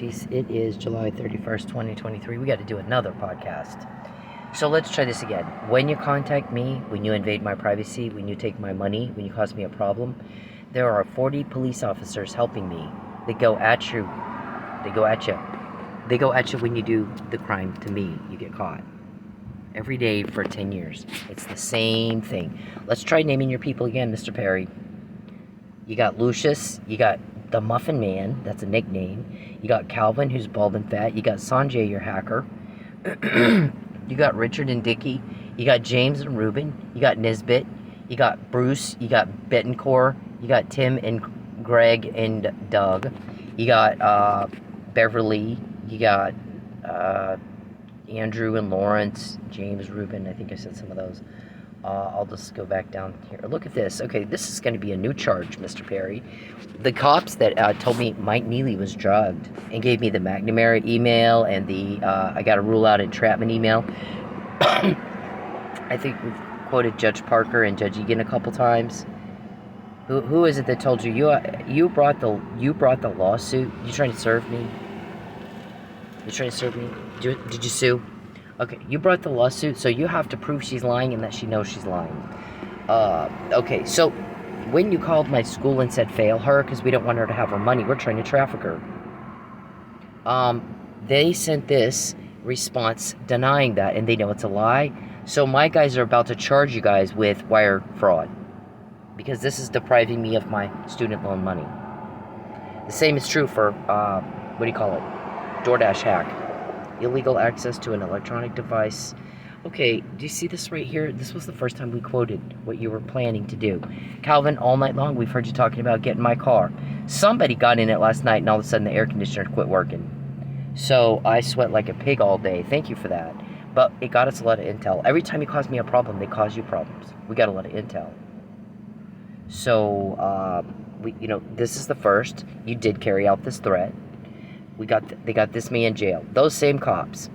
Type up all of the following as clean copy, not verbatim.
Geez, it is July 31st, 2023. We got to do another podcast. So let's try this again. When you contact me, when you invade my privacy, when you take my money, when you cause me a problem, there are 40 police officers helping me. They go at you. They go at you. They go at you when you do the crime to me. You get caught. Every day for 10 years. It's the same thing. Let's try naming your people again, Mr. Perry. You got Lucius. You got the Muffin Man. That's a nickname. You got Calvin, who's bald and fat. You got Sanjay, your hacker. You got Richard and Dickie. You got James and Ruben. You got Nisbet. You got Bruce. You got Bettencourt. You got Tim and Greg and Doug. You got Beverly. You got Andrew and Lawrence. James, Ruben. I think I said some of those. I'll just go back down here. Look at this. Okay, this is going to be a new charge, Mr. Perry. The cops that told me Mike Nealey was drugged and gave me the McNamara email and the I got to rule out entrapment email. I think we've quoted Judge Parker and Judge Egan a couple times. Who is it that told you you brought the lawsuit? You trying to serve me? You trying to serve me? Did you sue? Okay, you brought the lawsuit, so you have to prove she's lying and that she knows she's lying. Okay, so when you called my school and said fail her because we don't want her to have her money, we're trying to traffic her. They sent this response denying that, and they know it's a lie. So my guys are about to charge you guys with wire fraud because this is depriving me of my student loan money. The same is true for, DoorDash hack. Illegal access to an electronic device. Okay, do you see this right here? This was the first time we quoted what you were planning to do. Calvin, all night long, we've heard you talking about getting my car. Somebody got in it last night, and all of a sudden the air conditioner quit working. So I sweat like a pig all day. Thank you for that. But it got us a lot of intel. Every time you cause me a problem, they cause you problems. We got a lot of intel. So, this is the first. You did carry out this threat. They got this man in jail. Those same cops,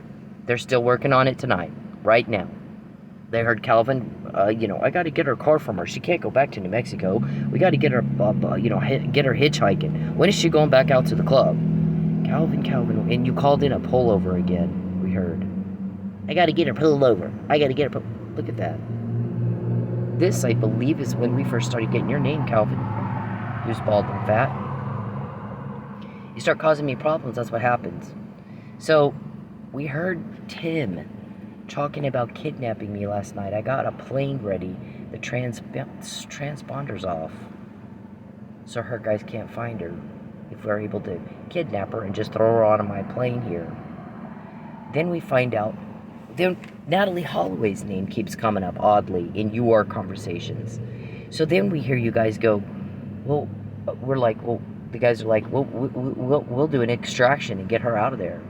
they're still working on it tonight, right now. They heard Calvin, I got to get her car from her. She can't go back to New Mexico. We got to get her, get her hitchhiking. When is she going back out to the club? Calvin, and you called in a pullover again, we heard. I got to get her pulled over. Look at that. This, I believe, is when we first started getting your name, Calvin. Who's bald and fat. You start causing me problems, that's what happens. So, we heard Tim talking about kidnapping me last night. I got a plane ready. The transponder's off. So her guys can't find her. If we're able to kidnap her and just throw her onto my plane here. Then we find out, Natalie Holloway's name keeps coming up oddly in your conversations. So then we hear you guys go, the guys are like, we'll do an extraction and get her out of there.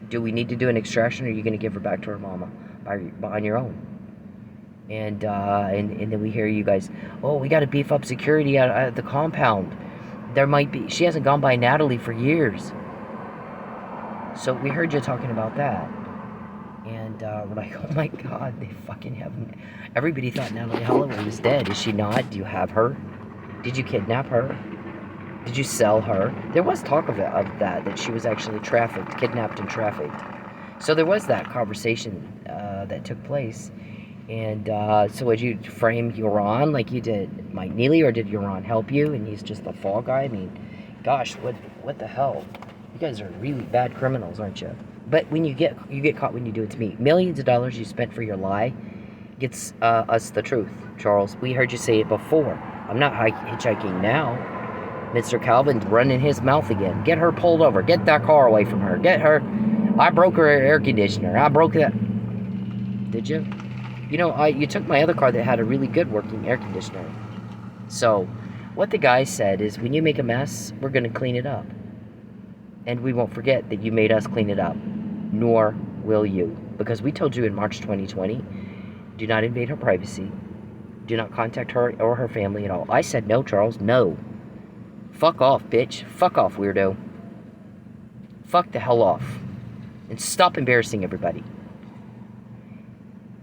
Do we need to do an extraction, or are you going to give her back to her mama on your own? And then we hear you guys, we got to beef up security at the compound. She hasn't gone by Natalie for years. So we heard you talking about that. And we're like, oh my God, they fucking haven't. Everybody thought Natalie Holloway was dead. Is she not? Do you have her? Did you kidnap her? Did you sell her? There was talk of that she was actually kidnapped and trafficked. So there was that conversation that took place. And so would you frame Euron like you did Mike Nealey, or did Euron help you and he's just the fall guy? I mean, gosh, what the hell? You guys are really bad criminals, aren't you? But when you get caught when you do it to me. Millions of dollars you spent for your lie gets us the truth, Charles. We heard you say it before. I'm not hitchhiking now. Mr. Calvin's running his mouth again. Get her pulled over. Get that car away from her. Get her. I broke her air conditioner. I broke that. Did you? You took my other car that had a really good working air conditioner. So, what the guy said is, when you make a mess, we're going to clean it up. And we won't forget that you made us clean it up. Nor will you. Because we told you in March 2020, do not invade her privacy. Do not contact her or her family at all. I said no, Charles. No. Fuck off, bitch. Fuck off, weirdo. Fuck the hell off. And stop embarrassing everybody.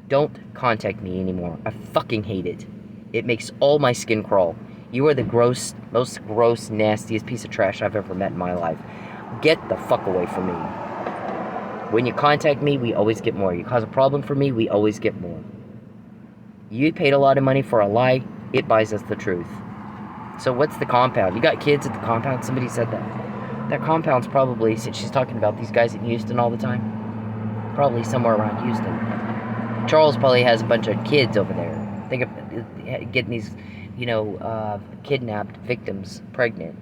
Don't contact me anymore. I fucking hate it. It makes all my skin crawl. You are the most gross, nastiest piece of trash I've ever met in my life. Get the fuck away from me. When you contact me, we always get more. You cause a problem for me, we always get more. You paid a lot of money for a lie, it buys us the truth. So what's the compound? You got kids at the compound? Somebody said that. That compound's probably, since she's talking about these guys in Houston all the time, probably somewhere around Houston. Charles probably has a bunch of kids over there. Think of getting these, kidnapped victims pregnant.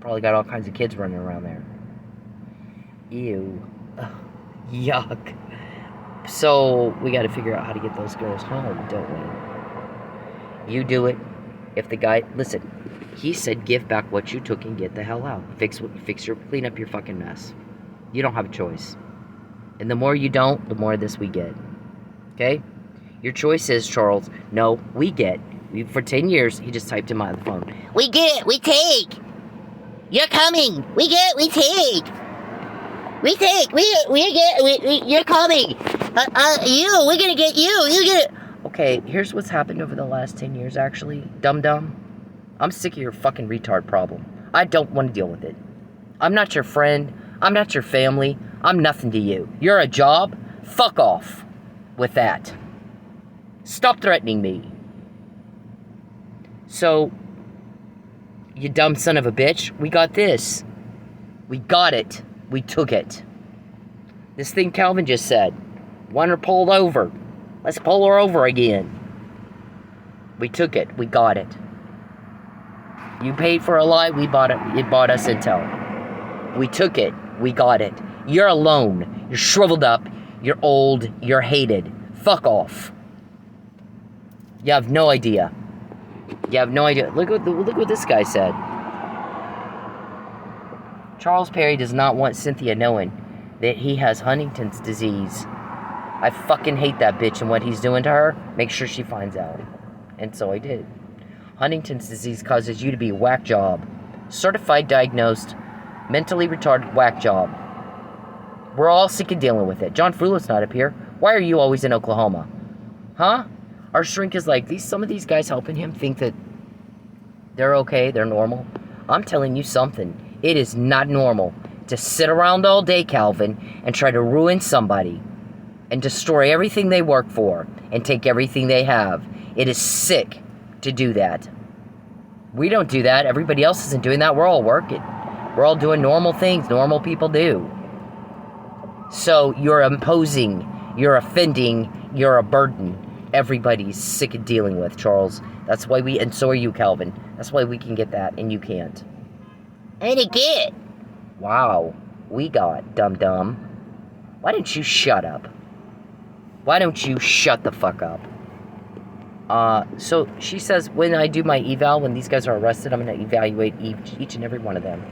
Probably got all kinds of kids running around there. Ew. Ugh. Yuck. So, we gotta figure out how to get those girls home, don't we? You do it. If the guy... Listen, he said give back what you took and get the hell out. Clean up your fucking mess. You don't have a choice. And the more you don't, the more of this we get. Okay? Your choice is, Charles, no, we get. For 10 years, he just typed him on the phone. We get, we take. You're coming. We get, we take. We take, you're coming. We're gonna get you. You get it. Okay, here's what's happened over the last 10 years, actually. Dum-dum. I'm sick of your fucking retard problem. I don't want to deal with it. I'm not your friend. I'm not your family. I'm nothing to you. You're a job. Fuck off with that. Stop threatening me. So, you dumb son of a bitch, we got this. We got it. We took it. This thing Calvin just said. Want her pulled over. Let's pull her over again. We took it. We got it. You paid for a lie. We bought it. It bought us intel. We took it. We got it. You're alone. You're shriveled up. You're old. You're hated. Fuck off. You have no idea. You have no idea. Look what this guy said. Charles Perry does not want Cynthia knowing that he has Huntington's disease. I fucking hate that bitch and what he's doing to her. Make sure she finds out. And so I did. Huntington's disease causes you to be a whack job. Certified diagnosed, mentally retarded whack job. We're all sick of dealing with it. John Frulo's not up here. Why are you always in Oklahoma? Huh? Our shrink is like, some of these guys helping him think that they're okay, they're normal. I'm telling you something. It is not normal to sit around all day, Calvin, and try to ruin somebody and destroy everything they work for and take everything they have. It is sick to do that. We don't do that. Everybody else isn't doing that. We're all working. We're all doing normal things normal people do. So you're imposing, you're offending, you're a burden. Everybody's sick of dealing with, Charles. That's why and so are you, Calvin. That's why we can get that and you can't. And again. Wow. We got dum-dum. Why don't you shut up? Why don't you shut the fuck up? So she says when I do my eval, when these guys are arrested, I'm going to evaluate each and every one of them.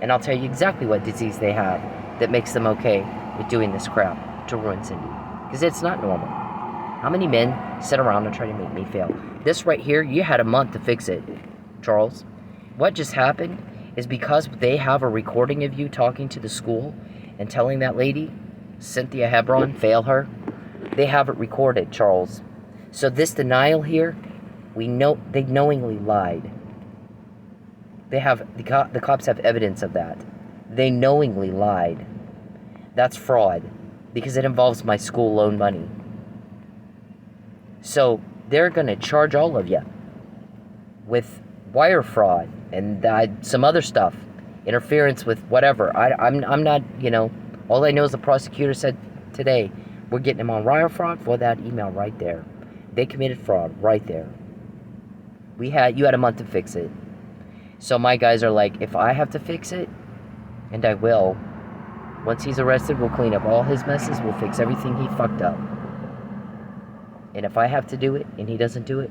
And I'll tell you exactly what disease they have that makes them okay with doing this crap to ruin Cyndi. Because it's not normal. How many men sit around and try to make me fail? This right here, you had a month to fix it, Charles. What just happened is because they have a recording of you talking to the school and telling that lady, Cynthia Hebron, fail her. They have it recorded, Charles. So this denial here, we know they knowingly lied. They have the cops have evidence of that. They knowingly lied. That's fraud because it involves my school loan money. So they're going to charge all of you with wire fraud and some other stuff, interference with whatever. I'm not, all I know is the prosecutor said today, we're getting them on wire fraud for that email right there. They committed fraud right there. You had a month to fix it. So my guys are like, if I have to fix it, and I will, once he's arrested, we'll clean up all his messes, we'll fix everything he fucked up. And if I have to do it, and he doesn't do it,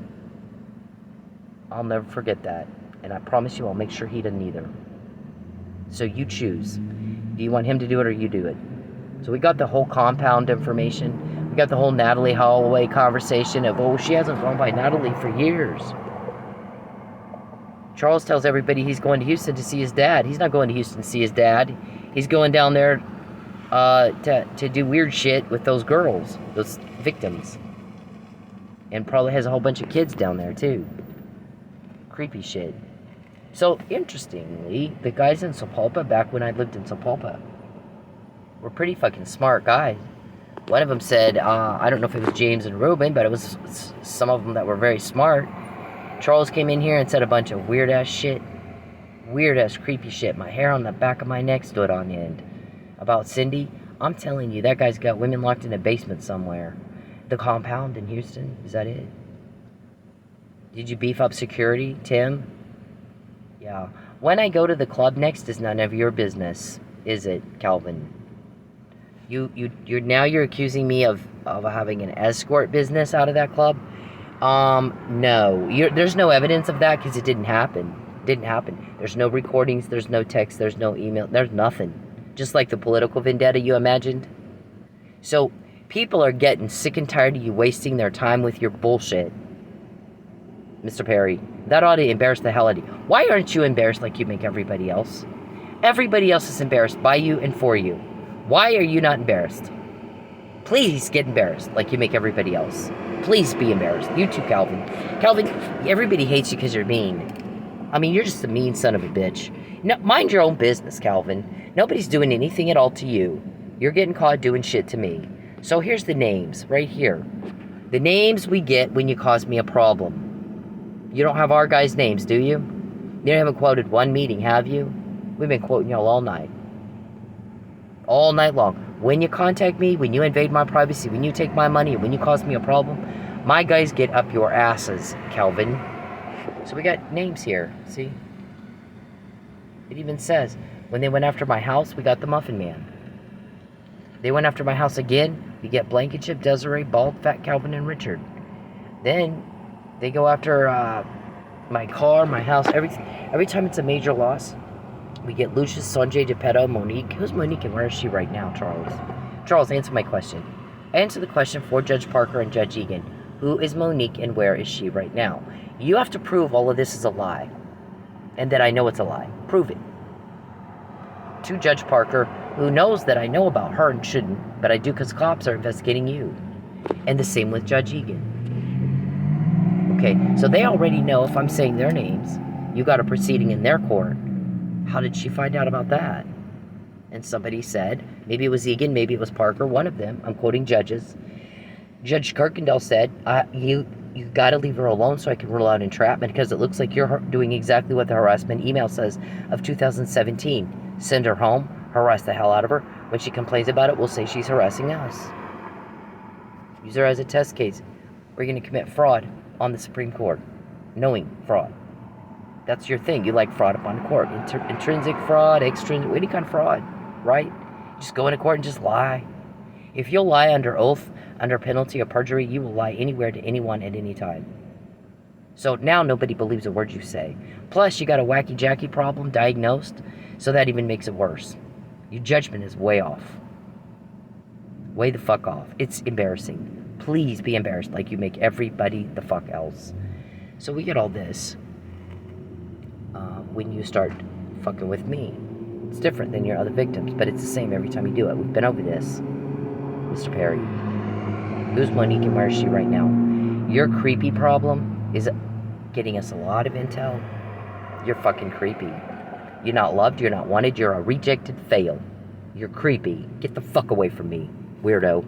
I'll never forget that. And I promise you, I'll make sure he doesn't either. So you choose. Do you want him to do it or you do it? So we got the whole compound information. We got the whole Natalie Holloway conversation of, she hasn't gone by Natalie for years. Charles tells everybody he's going to Houston to see his dad. He's not going to Houston to see his dad. He's going down there to do weird shit with those girls, those victims. And probably has a whole bunch of kids down there, too. Creepy shit. So, interestingly, the guys in Sapulpa, back when I lived in Sapulpa, were pretty fucking smart guys. One of them said, I don't know if it was James and Ruben, but it was some of them that were very smart. Charles came in here and said a bunch of weird-ass shit. Weird-ass creepy shit. My hair on the back of my neck stood on end. About Cyndi, I'm telling you, that guy's got women locked in a basement somewhere. The compound in Houston, is that it? Did you beef up security, Tim? Yeah. When I go to the club next is none of your business, is it, Calvin? You're accusing me of having an escort business out of that club? No. There's no evidence of that because it didn't happen. Didn't happen. There's no recordings, there's no text, there's no email, there's nothing. Just like the political vendetta you imagined. So, people are getting sick and tired of you wasting their time with your bullshit. Mr. Perry, that ought to embarrass the hell out of you. Why aren't you embarrassed like you make everybody else? Everybody else is embarrassed by you and for you. Why are you not embarrassed? Please get embarrassed like you make everybody else. Please be embarrassed. You too, Calvin. Calvin, everybody hates you because you're mean. I mean, you're just a mean son of a bitch. No, mind your own business, Calvin. Nobody's doing anything at all to you. You're getting caught doing shit to me. So here's the names, right here. The names we get when you cause me a problem. You don't have our guys' names, do you? You haven't quoted one meeting, have you? We've been quoting y'all all night. All night long. When you contact me, when you invade my privacy, when you take my money, when you cause me a problem, my guys get up your asses, Calvin. So we got names here, see? It even says, when they went after my house, we got the Muffin Man. They went after my house again, we get Blankenship, Desiree, Bald, Fat Calvin, and Richard. Then they go after my car, my house, everything. Every time it's a major loss, we get Lucius, Sanjay, Geppetto, Monique. Who's Monique and where is she right now, Charles? Charles, answer my question. Answer the question for Judge Parker and Judge Egan. Who is Monique and where is she right now? You have to prove all of this is a lie. And that I know it's a lie. Prove it. To Judge Parker, who knows that I know about her and shouldn't, but I do because cops are investigating you. And the same with Judge Egan. Okay, so they already know if I'm saying their names, you got a proceeding in their court. How did she find out about that? And somebody said, maybe it was Egan, maybe it was Parker, one of them. I'm quoting judges. Judge Kirkendall said, you got to leave her alone so I can rule out entrapment because it looks like you're doing exactly what the harassment email says of 2017. Send her home, harass the hell out of her. When she complains about it, we'll say she's harassing us. Use her as a test case. We're going to commit fraud on the Supreme Court. Knowing fraud. That's your thing. You like fraud upon court. Intrinsic fraud, extrinsic, any kind of fraud, right? Just go into court and just lie. If you'll lie under oath, under penalty of perjury, you will lie anywhere to anyone at any time. So now nobody believes a word you say. Plus, you got a wacky-jacky problem diagnosed, so that even makes it worse. Your judgment is way off. Way the fuck off. It's embarrassing. Please be embarrassed like you make everybody the fuck else. So we get all this. When you start fucking with me. It's different than your other victims, but it's the same every time you do it. We've been over this, Mr. Perry. Who's Monique and where is she right now? Your creepy problem is getting us a lot of intel. You're fucking creepy. You're not loved, you're not wanted, you're a rejected fail. You're creepy. Get the fuck away from me, weirdo.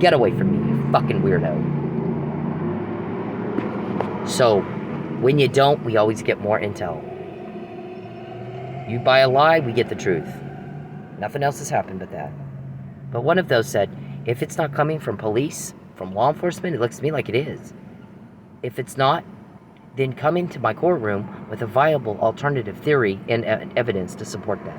Get away from me, you fucking weirdo. So, when you don't, we always get more intel. You buy a lie, we get the truth. Nothing else has happened but that. But one of those said, if it's not coming from police, from law enforcement, it looks to me like it is. If it's not, then come into my courtroom with a viable alternative theory and evidence to support that.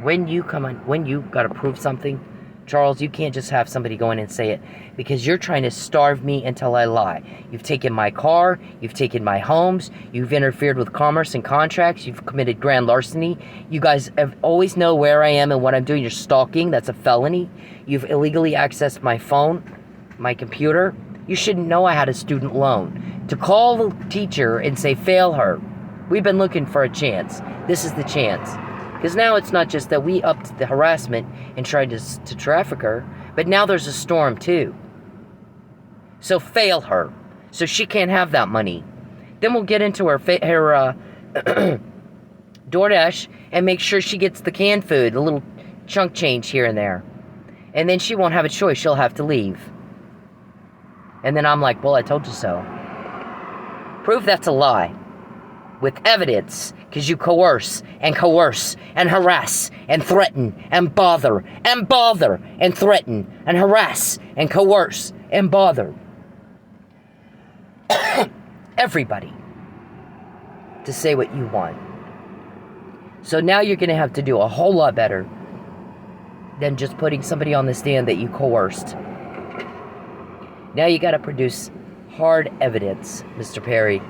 When you gotta prove something, Charles, you can't just have somebody go in and say it because you're trying to starve me until I lie. You've taken my car, you've taken my homes, you've interfered with commerce and contracts, you've committed grand larceny. You guys always know where I am and what I'm doing. You're stalking, that's a felony. You've illegally accessed my phone, my computer. You shouldn't know I had a student loan. To call the teacher and say, fail her. We've been looking for a chance. This is the chance. Because now it's not just that we upped the harassment and tried to traffic her, but now there's a storm too. So fail her. So she can't have that money. Then we'll get into her DoorDash and make sure she gets the canned food, a little chunk change here and there. And then she won't have a choice. She'll have to leave. And then I'm like, well, I told you so. Prove that's a lie. With evidence. Because you coerce and harass and threaten and bother and threaten and harass and coerce and bother everybody to say what you want. So now you're going to have to do a whole lot better than just putting somebody on the stand that you coerced. Now you got to produce hard evidence, Mr. Perry.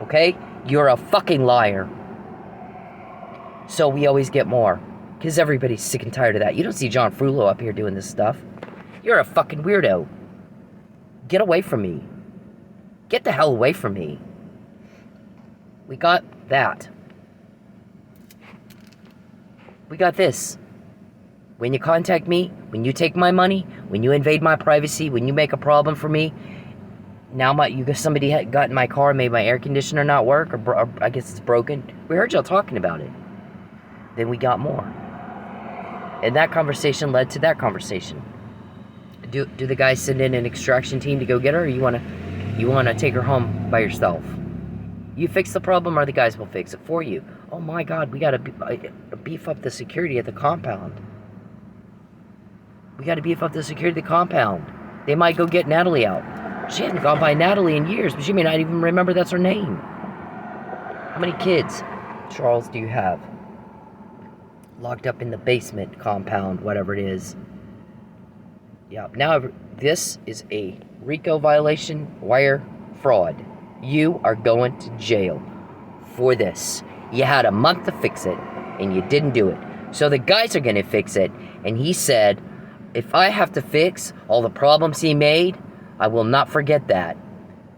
Okay? You're a fucking liar. So we always get more. Because everybody's sick and tired of that. You don't see John Frullo up here doing this stuff. You're a fucking weirdo. Get away from me. Get the hell away from me. We got that. We got this. When you contact me, when you take my money, when you invade my privacy, when you make a problem for me, now somebody had got in my car and made my air conditioner not work, or I guess it's broken. We heard y'all talking about it. Then we got more. And that conversation led to that conversation. Do the guys send in an extraction team to go get her, or you wanna take her home by yourself? You fix the problem, or the guys will fix it for you. Oh my God, we gotta beef up the security at the compound. We gotta beef up the security at the compound. They might go get Natalie out. She hasn't gone by Natalie in years, but she may not even remember that's her name. How many kids, Charles, do you have? Locked up in the basement compound, whatever it is. Yeah, now this is a RICO violation, wire fraud. You are going to jail for this. You had a month to fix it, and you didn't do it. So the guys are going to fix it, and he said, if I have to fix all the problems he made, I will not forget that.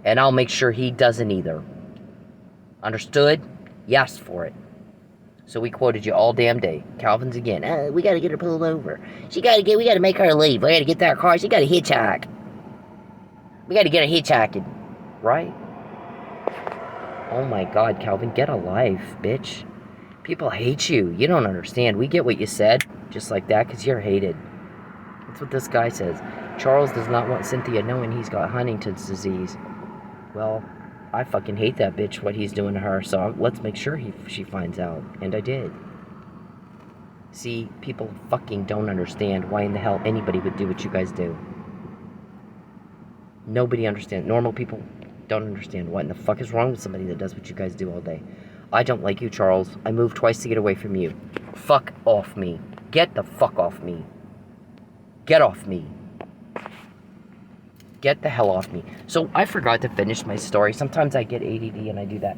And I'll make sure he doesn't either. Understood? You asked for it. So we quoted you all damn day. Calvin's again. We gotta get her pulled over. We gotta make her leave. We gotta get that car. She gotta hitchhike. We gotta get her hitchhiking. Right? Oh my God, Calvin, get a life, bitch. People hate you. You don't understand. We get what you said, just like that, because you're hated. That's what this guy says. Charles does not want Cynthia knowing he's got Huntington's disease. Well, I fucking hate that bitch, what he's doing to her, so let's make sure she finds out. And I did. See, people fucking don't understand why in the hell anybody would do what you guys do. Nobody understands. Normal people don't understand what in the fuck is wrong with somebody that does what you guys do all day. I don't like you, Charles. I moved twice to get away from you. Fuck off me. Get the fuck off me. Get off me. Get the hell off me. So I forgot to finish my story. Sometimes I get ADD and I do that.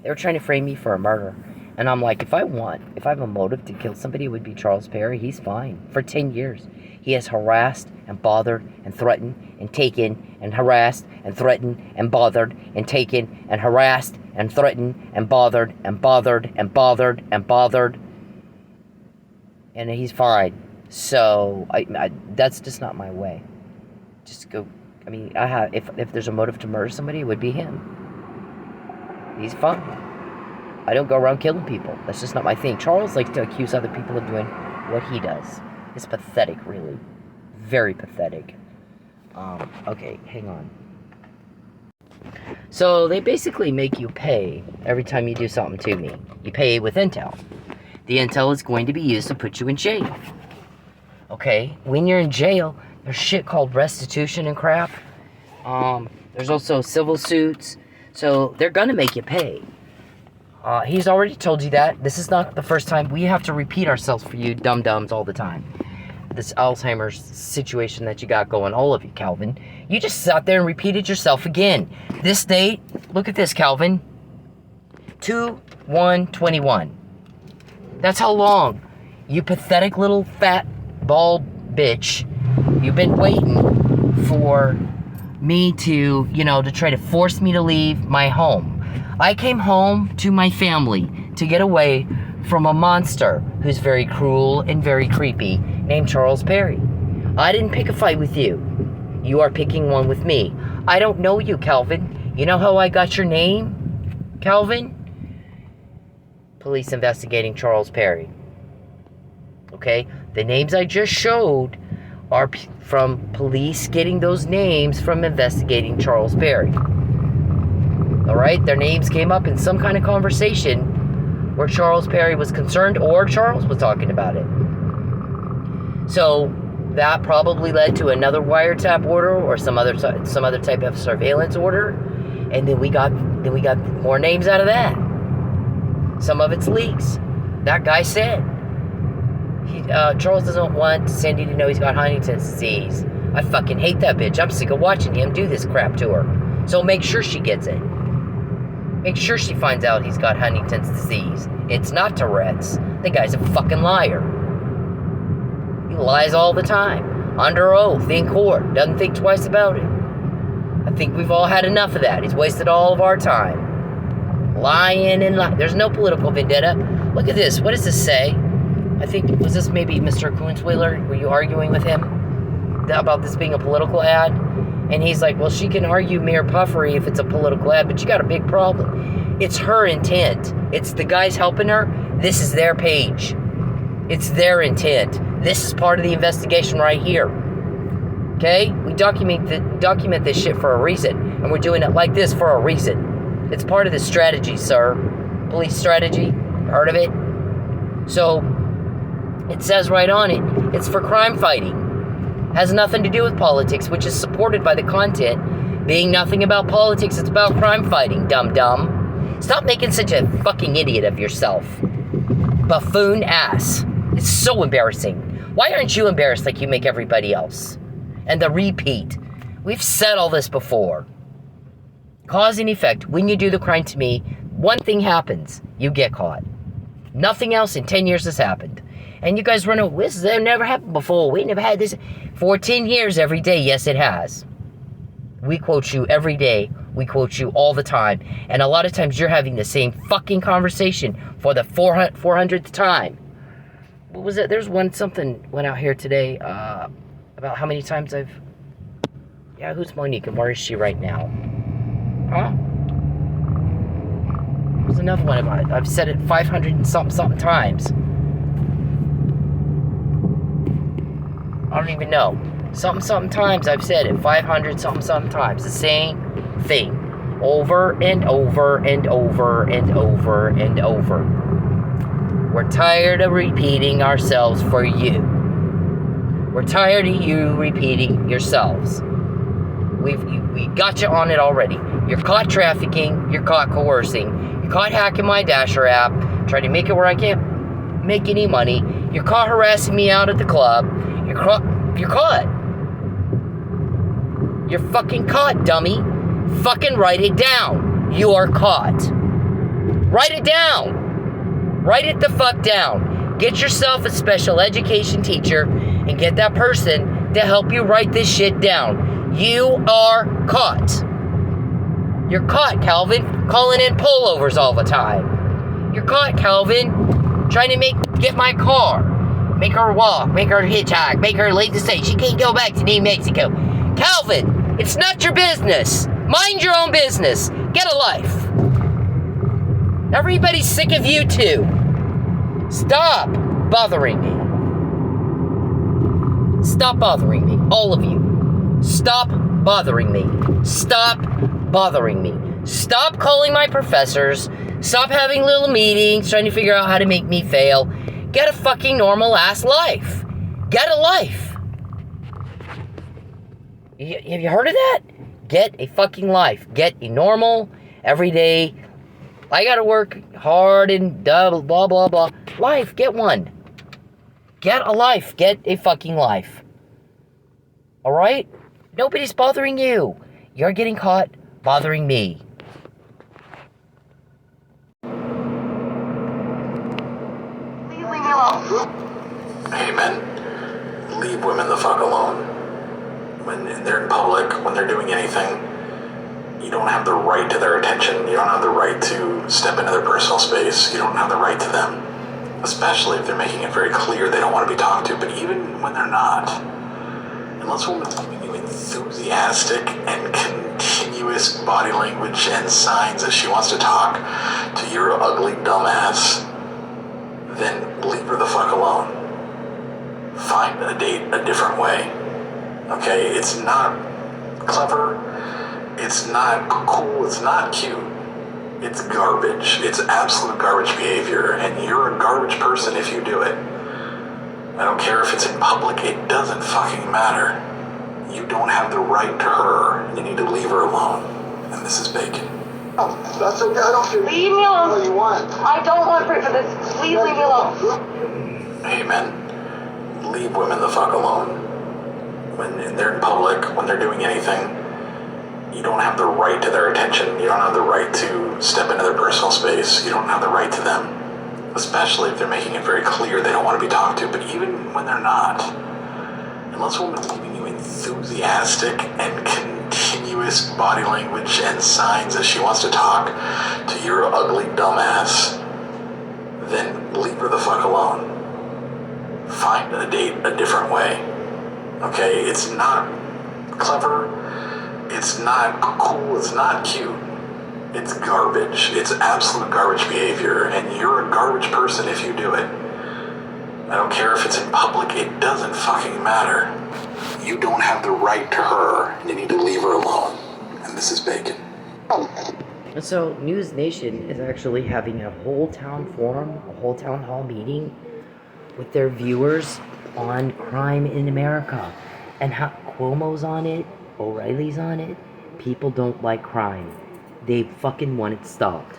They were trying to frame me for a murder. And I'm like, if I have a motive to kill somebody, it would be Charles Perry. He's fine. For 10 years. He has harassed and bothered and threatened and taken and harassed and threatened and bothered and taken and harassed and threatened and bothered and bothered and bothered and bothered. And he's fine. So that's just not my way. Just go. I mean, if there's a motive to murder somebody, it would be him. He's fine. I don't go around killing people. That's just not my thing. Charles likes to accuse other people of doing what he does. It's pathetic, really. Very pathetic. Okay, hang on. So they basically make you pay every time you do something to me. You pay with intel. The intel is going to be used to put you in jail. Okay, when you're in jail, there's shit called restitution and crap. There's also civil suits. So they're gonna make you pay. He's already told you that. This is not the first time. We have to repeat ourselves for you dum-dums all the time. This Alzheimer's situation that you got going, all of you, Calvin. You just sat there and repeated yourself again. This date, look at this, Calvin. 2/1/21. That's how long. You pathetic little fat, bald bitch. You've been waiting for me to, to try to force me to leave my home. I came home to my family to get away from a monster who's very cruel and very creepy named Charles Perry. I didn't pick a fight with you. You are picking one with me. I don't know you, Calvin. You know how I got your name, Calvin? Police investigating Charles Perry. Okay? The names I just showed are from police getting those names from investigating Charles Perry. Alright? Their names came up in some kind of conversation where Charles Perry was concerned, or Charles was talking about it. So that probably led to another wiretap order or some other type of surveillance order, and then we got more names out of that. Some of it's leaks. That guy said Charles doesn't want Cyndi to know he's got Huntington's disease. I fucking hate that bitch. I'm sick of watching him do this crap to her. So make sure she gets it. Make sure she finds out he's got Huntington's disease. It's not Tourette's. The guy's a fucking liar. He lies all the time. Under oath, in court. Doesn't think twice about it. I think we've all had enough of that. He's wasted all of our time. Lying and lying. There's no political vendetta. Look at this. What does this say? I think, was this maybe Mr. Koonsweiler? Were you arguing with him about this being a political ad? And he's like, well, she can argue mere puffery if it's a political ad, but you got a big problem. It's her intent. It's the guys helping her. This is their page. It's their intent. This is part of the investigation right here. Okay? We document this shit for a reason. And we're doing it like this for a reason. It's part of the strategy, sir. Police strategy. Heard of it? So, it says right on it, it's for crime fighting. Has nothing to do with politics, which is supported by the content being nothing about politics. It's about crime fighting, dum-dum. Stop making such a fucking idiot of yourself. Buffoon ass. It's so embarrassing. Why aren't you embarrassed like you make everybody else? And the repeat. We've said all this before. Cause and effect. When you do the crime to me, one thing happens. You get caught. Nothing else in 10 years has happened. And you guys run away. This has never happened before. We never had this for 10 years every day. Yes, it has. We quote you every day. We quote you all the time. And a lot of times you're having the same fucking conversation for the 400th time. What was it? There's something went out here today about how many times I've... Yeah, who's Monique and where is she right now? Huh? There's another one about it. I've said it 500 and something times. I don't even know. Something times I've said it. 500 something times. The same thing. Over and over and over and over and over. We're tired of repeating ourselves for you. We're tired of you repeating yourselves. We got you on it already. You're caught trafficking. You're caught coercing. You're caught hacking my Dasher app. Trying to make it where I can't make any money. You're caught harassing me out at the club. You're caught. You're fucking caught, dummy. Fucking write it down. You are caught. Write it down. Write it the fuck down. Get yourself a special education teacher and get that person to help you write this shit down. You are caught. You're caught, Calvin, calling in pullovers all the time. You're caught, Calvin, trying to get my car. Make her walk, make her hitchhike, make her late to say she can't go back to New Mexico. Calvin, it's not your business. Mind your own business. Get a life. Everybody's sick of you too. Stop bothering me. Stop bothering me. All of you. Stop bothering me. Stop bothering me. Stop calling my professors. Stop having little meetings trying to figure out how to make me fail. Get a fucking normal ass life. Get a life. Have you heard of that? Get a fucking life. Get a normal, everyday, I gotta work hard and blah, blah, blah. Life. Get one. Get a life. Get a fucking life. Alright? Nobody's bothering you. You're getting caught bothering me. Hey men, leave women the fuck alone. When they're in public, when they're doing anything, you don't have the right to their attention. You don't have the right to step into their personal space. You don't have the right to them. Especially if they're making it very clear they don't want to be talked to, but even when they're not. Unless women are leaving you in enthusiastic and continuous body language and signs that she wants to talk to your ugly dumbass, then leave her the fuck alone. Find a date a different way. Okay? It's not clever. It's not cool. It's not cute. It's garbage. It's absolute garbage behavior, and you're a garbage person if you do it. I don't care if it's in public. It doesn't fucking matter. You don't have the right to her. You need to leave her alone. And this is bacon. Oh, that's okay. I don't care. Leave me alone. What do you want? I don't want for this. Please leave me alone. Hey, men. Leave women the fuck alone. When they're in public, when they're doing anything, you don't have the right to their attention. You don't have the right to step into their personal space. You don't have the right to them. Especially if they're making it very clear they don't want to be talked to. But even when they're not, unless a woman's giving you enthusiastic and continuous body language and signs that she wants to talk to your ugly dumbass, then leave her the fuck alone. Find a date a different way. Okay? It's not clever. It's not cool. It's not cute. It's garbage. It's absolute garbage behavior, and you're a garbage person if you do it. I don't care if it's in public. It doesn't fucking matter. You don't have the right to her, and you need to leave her alone. And this is bacon. So, News Nation is actually having a whole town forum, a whole town hall meeting with their viewers on crime in America. And how Cuomo's on it, O'Reilly's on it. People don't like crime. They fucking want it stopped.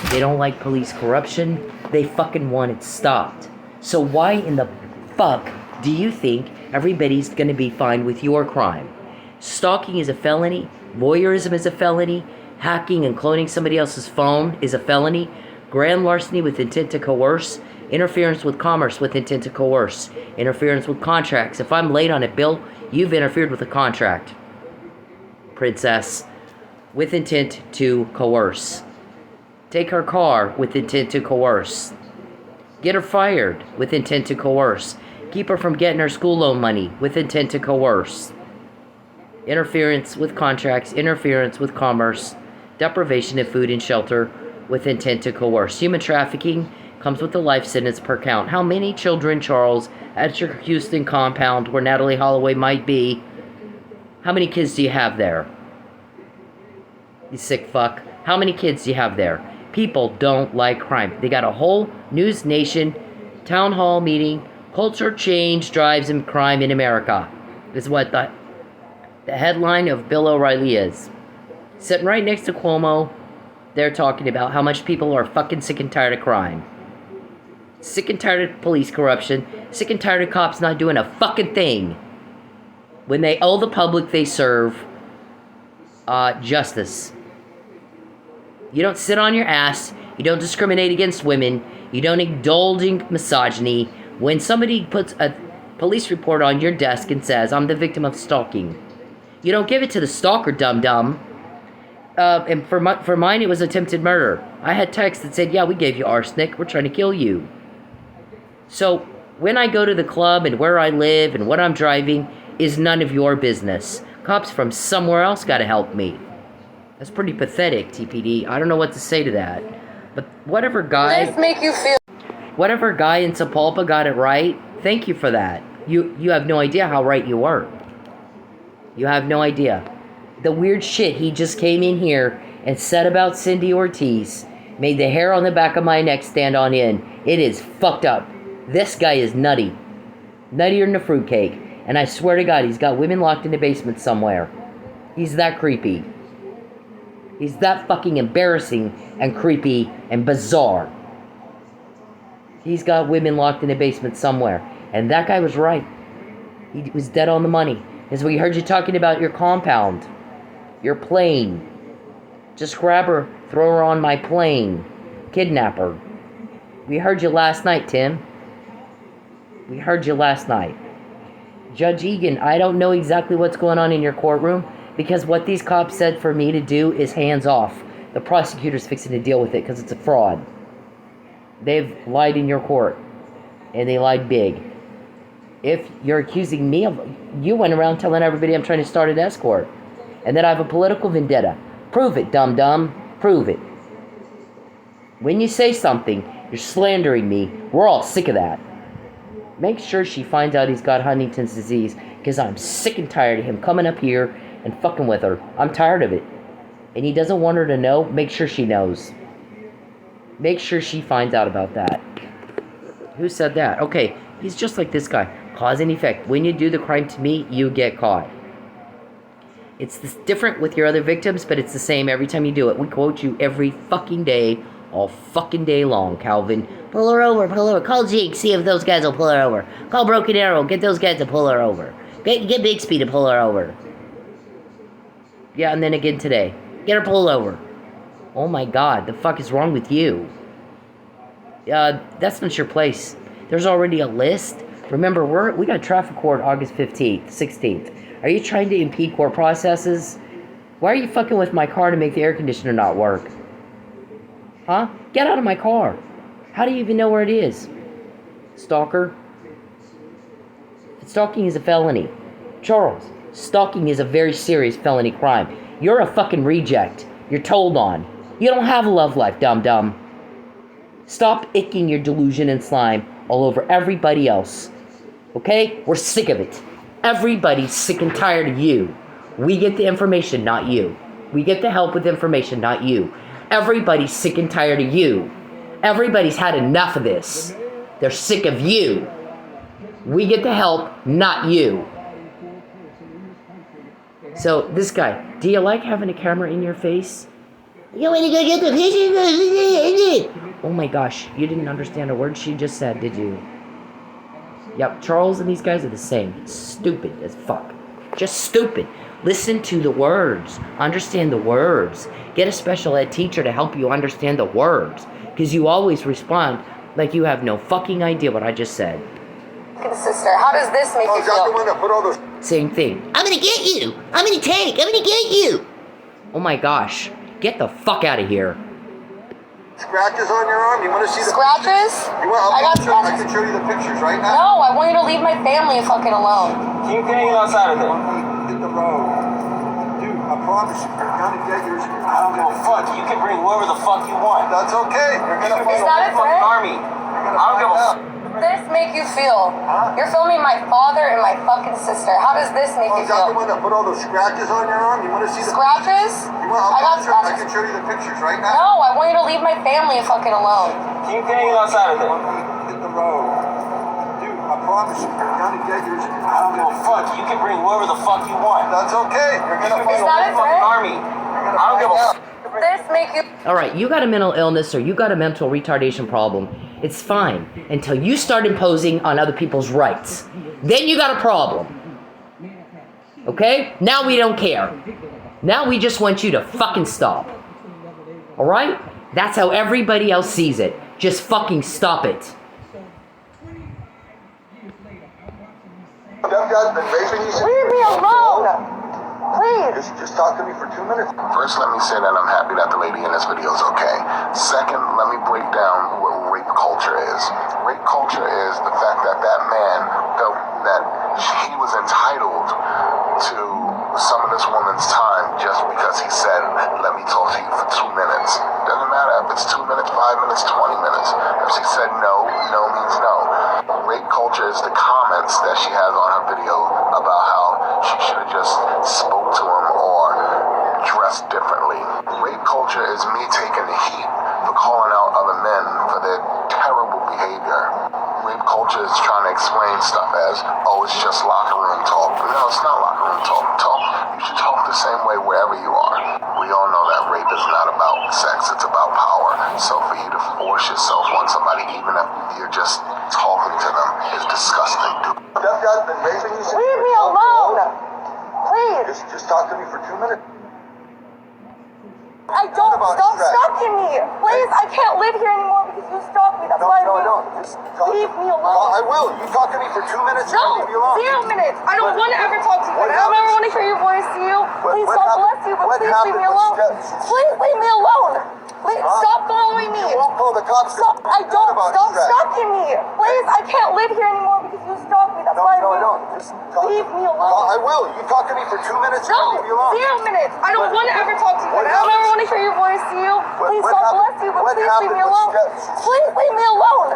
They don't like police corruption. They fucking want it stopped. So why in the fuck do you think everybody's gonna be fine with your crime? Stalking is a felony. Voyeurism is a felony. Hacking and cloning somebody else's phone is a felony. Grand larceny with intent to coerce. Interference with commerce with intent to coerce. Interference with contracts. If I'm late on a bill, you've interfered with a contract, princess, with intent to coerce. Take her car with intent to coerce. Get her fired with intent to coerce. Keep her from getting her school loan money with intent to coerce. Interference with contracts, interference with commerce, deprivation of food and shelter with intent to coerce. Human trafficking comes with a life sentence per count. How many children, Charles, at your Houston compound where Natalie Holloway might be, how many kids do you have there? You sick fuck. How many kids do you have there? People don't like crime. They got a whole News Nation town hall meeting. Culture change drives in crime in America. Is what the headline of Bill O'Reilly is. Sitting right next to Cuomo, they're talking about how much people are fucking sick and tired of crime. Sick and tired of police corruption. Sick and tired of cops not doing a fucking thing when they owe the public they serve justice. You don't sit on your ass. You don't discriminate against women. You don't indulge in misogyny. When somebody puts a police report on your desk and says, I'm the victim of stalking, you don't give it to the stalker, dum-dum. And for mine, it was attempted murder. I had texts that said, yeah, we gave you arsenic. We're trying to kill you. So when I go to the club and where I live and what I'm driving is none of your business. Cops from somewhere else got to help me. That's pretty pathetic, TPD. I don't know what to say to that. But whatever guy... Let's make you feel... Whatever guy in Sapulpa got it right, thank you for that. You have no idea how right you were. You have no idea. The weird shit he just came in here and said about Cyndi Ortiz made the hair on the back of my neck stand on end. It is fucked up. This guy is nutty. Nuttier than a fruitcake. And I swear to God, he's got women locked in the basement somewhere. He's that creepy. He's that fucking embarrassing and creepy and bizarre. He's got women locked in the basement somewhere. And that guy was right. He was dead on the money. Because we heard you talking about your compound. Your plane. Just grab her, throw her on my plane. Kidnap her. We heard you last night, Tim. We heard you last night. Judge Egan, I don't know exactly what's going on in your courtroom because what these cops said for me to do is hands off. The prosecutor's fixing to deal with it because it's a fraud. They've lied in your court. And they lied big. If you're accusing me of... You went around telling everybody I'm trying to start an escort. And that I have a political vendetta. Prove it, dum-dum. Prove it. When you say something, you're slandering me. We're all sick of that. Make sure she finds out he's got Huntington's disease, because I'm sick and tired of him coming up here and fucking with her. I'm tired of it. And he doesn't want her to know. Make sure she knows. Make sure she finds out about that. Who said that? Okay, he's just like this guy. Cause and effect. When you do the crime to me, you get caught. It's different with your other victims, but it's the same every time you do it. We quote you every fucking day, all fucking day long, Calvin. Pull her over, pull her over. Call Jake, see if those guys will pull her over. Call Broken Arrow, get those guys to pull her over. Get Bixby to pull her over. Yeah, and then again today. Get her pulled over. Oh my god, the fuck is wrong with you? That's not your place. There's already a list. Remember, we got traffic court August 15th, 16th. Are you trying to impede court processes? Why are you fucking with my car to make the air conditioner not work? Huh? Get out of my car. How do you even know where it is? Stalker? Stalking is a felony. Charles, stalking is a very serious felony crime. You're a fucking reject. You're told on. You don't have a love life, dum-dum. Stop icking your delusion and slime all over everybody else. Okay? We're sick of it. Everybody's sick and tired of you. We get the information, not you. We get the help with information, not you. Everybody's sick and tired of you. Everybody's had enough of this. They're sick of you. We get the help, not you. So, this guy, do you like having a camera in your face? You want to go get the picture? Oh my gosh, you didn't understand a word she just said, did you? Yep, Charles and these guys are the same. Stupid as fuck. Just stupid. Listen to the words. Understand the words. Get a special ed teacher to help you understand the words. Because you always respond like you have no fucking idea what I just said. Sister, how does this make you feel? Same thing. I'm gonna get you. I'm gonna get you. Oh my gosh. Get the fuck out of here. Scratches on your arm? You want to see the scratches? I got scratches. I can show you the pictures right now. No, I want you to leave my family fucking alone. Keep hanging outside of there. Hit the road. Dude, I promise you, you're gonna get yours. I don't give a fuck. You can bring whoever the fuck you want. That's okay. You're gonna Is that a threat? Army. I don't give a fuck. This make you feel? Huh? You're filming my father and my fucking sister. How does this make you feel? The one that put all those scratches on your arm? You want to see the scratches? I got scratches. I can show you the pictures right now. No, I want you to leave my family fucking alone. Keep hanging outside of there. Hit the road. Dude, I promise you, you're gonna get yours. I don't give a fuck. You can bring whoever the fuck you want. That's okay. You're gonna Is that a threat? Army. I don't give a fuck. This make you... Alright, you got a mental illness or you got a mental retardation problem. It's fine until you start imposing on other people's rights. Then you got a problem. Okay? Now we don't care. Now we just want you to fucking stop. Alright? That's how everybody else sees it. Just fucking stop it. That guy's been raping you. Leave me alone! Please. Just talk to me for 2 minutes. First, let me say that I'm happy that the lady in this video is okay. Second, let me break down what rape culture is. Rape culture is the fact that that man felt that he was entitled to some of this woman's time just because he said, let me talk to you for 2 minutes. Doesn't matter if it's 2 minutes, 5 minutes, 20 minutes. If she said no, no means no. Rape culture is the comments that she has on her video about how she should have just spoke to him or dressed differently. Rape culture is me taking the heat for calling out other men for their terrible behavior. Rape culture is trying to explain stuff as, oh, it's just locker room talk. No, it's not locker room talk. You should talk the same way wherever you are. We all know that rape is not about sex, it's about power. So for you to force yourself on somebody, even if you're just talking to them, is disgusting, dude. That guy's been raping you. Leave me alone! Please. Just talk to me for 2 minutes. I don't. Stop stalking me. Please, I can't live here anymore because because you stalk me. That's No, why no, I no. do. Just talk. Leave me alone. I will. You talk to me for 2 minutes and No, leave me alone. 0 minutes. I don't want to ever talk to you. What I don't ever happens? want to hear your voice to you. Please, what God happened? bless you, but What please leave me happened? alone. Stress. Please leave me alone. Please stop following me. You won't call the cops. Stop. I don't. About Stop stress. stalking me. Please, I can't live here anymore because you stalk me. That's No, why I no, do. no. Just talk. Leave me alone. I will. You talk to me for 2 minutes and No, leave me alone. 0 minutes. I don't want to ever talk to you. What I don't ever happens? want to hear your voice to you. Please, what God happened? bless you, but What please leave me happened? alone. Stress. Please leave me alone.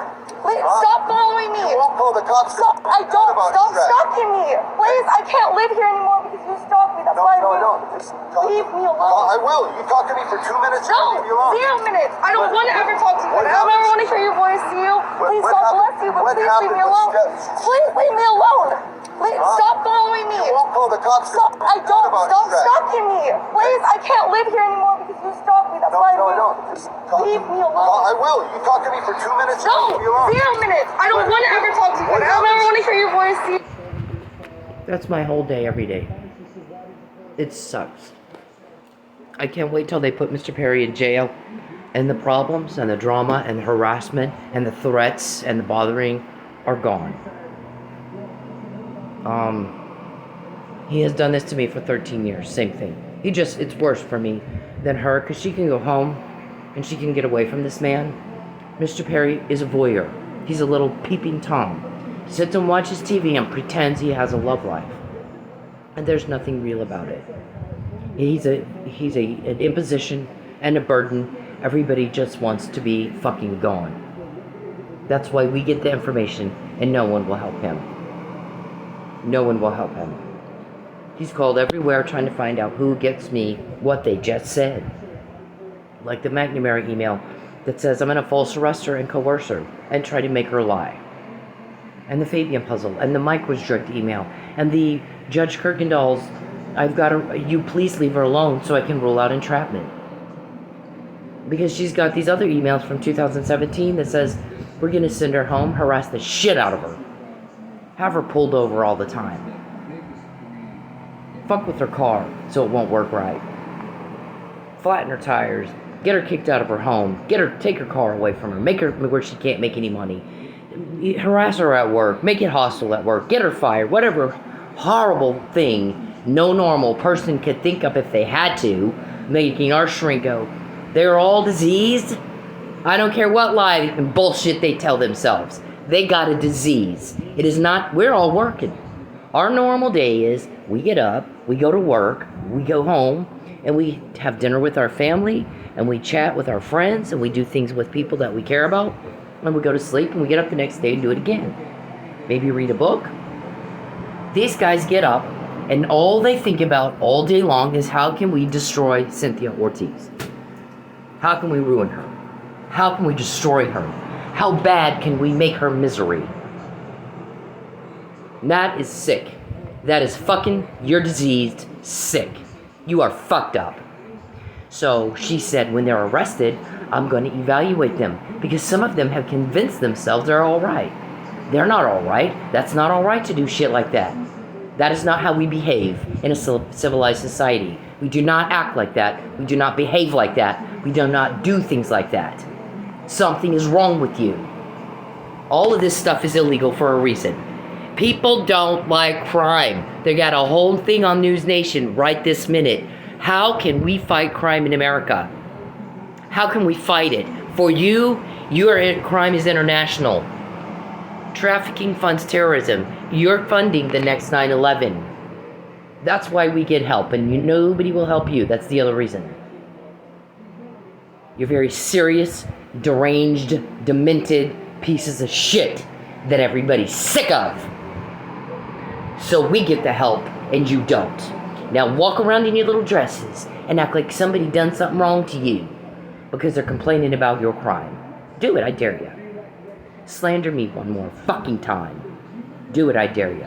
Please stop following me. You won't call the cops. Stop. I don't. About Stop stress. stalking me. Please, I can't live here anymore because you stalk me. That's No, why I no, do. no. Just talk. Leave me alone. I will. You talk to me for 2 minutes and No, leave me alone. 0 minutes. I don't want to ever talk to you. What I don't ever happens? want to hear your voice to you. Please, what God happened? bless you, but What please leave happened me with alone. stress? Please leave me alone. Please stop following me. You won't call the cops. Stop. I don't. About Stop stress. stalking me. Please, I can't live here anymore because you stalk me. That's No, why I no, do. no. Just talk. Leave me alone. I will. You talk to me for 2 minutes and No, leave me alone. 0 minutes. I don't want to ever talk to you. What I don't ever happens? want to hear your voice to you. That's my whole day every day. It sucks. I can't wait till they put Mr. Perry in jail. And the problems and the drama and the harassment and the threats and the bothering are gone. He has done this to me for 13 years. Same thing. It's worse for me than her because she can go home and she can get away from this man. Mr. Perry is a voyeur. He's a little peeping Tom. He sits and watches TV and pretends he has a love life. And there's nothing real about it. He's an imposition and a burden. Everybody just wants to be fucking gone. That's why we get the information and no one will help him. No one will help him. He's called everywhere trying to find out who gets me what they just said. Like the McNamara email that says I'm going to false arrest her and coerce her and try to make her lie. And the Fabian puzzle and the Mike was jerked email and the Judge Kirkendall's you please leave her alone so I can rule out entrapment. Because she's got these other emails from 2017 that says we're going to send her home, harass the shit out of her. Have her pulled over all the time. Fuck with her car so it won't work right. Flatten her tires. Get her kicked out of her home. Take her car away from her. Make her where she can't make any money. Harass her at work. Make it hostile at work. Get her fired. Whatever horrible thing no normal person could think of if they had to, making our shrink go, they're all diseased. I don't care what lie and bullshit they tell themselves. They got a disease. It is not, we're all working. Our normal day is we get up, we go to work, we go home, and we have dinner with our family, and we chat with our friends, and we do things with people that we care about, and we go to sleep, and we get up the next day and do it again. Maybe read a book. These guys get up, and all they think about all day long is how can we destroy Cynthia Ortiz? How can we ruin her? How can we destroy her? How bad can we make her misery? That is sick. That is fucking, you're diseased, sick. You are fucked up. So she said when they're arrested, I'm going to evaluate them because some of them have convinced themselves they're all right. They're not all right. That's not all right to do shit like that. That is not how we behave in a civilized society. We do not act like that. We do not behave like that. We do not do things like that. Something is wrong with you. All of this stuff is illegal for a reason. People don't like crime. They got a whole thing on News Nation right this minute. How can we fight crime in America? How can we fight it? For you, crime is international. Trafficking funds terrorism. You're funding the next 9/11. That's why we get help, and nobody will help you. That's the other reason. You're very serious, deranged, demented pieces of shit that everybody's sick of. So we get the help, and you don't. Now walk around in your little dresses and act like somebody done something wrong to you because they're complaining about your crime. Do it, I dare you. Slander me one more fucking time. Do it, I dare you.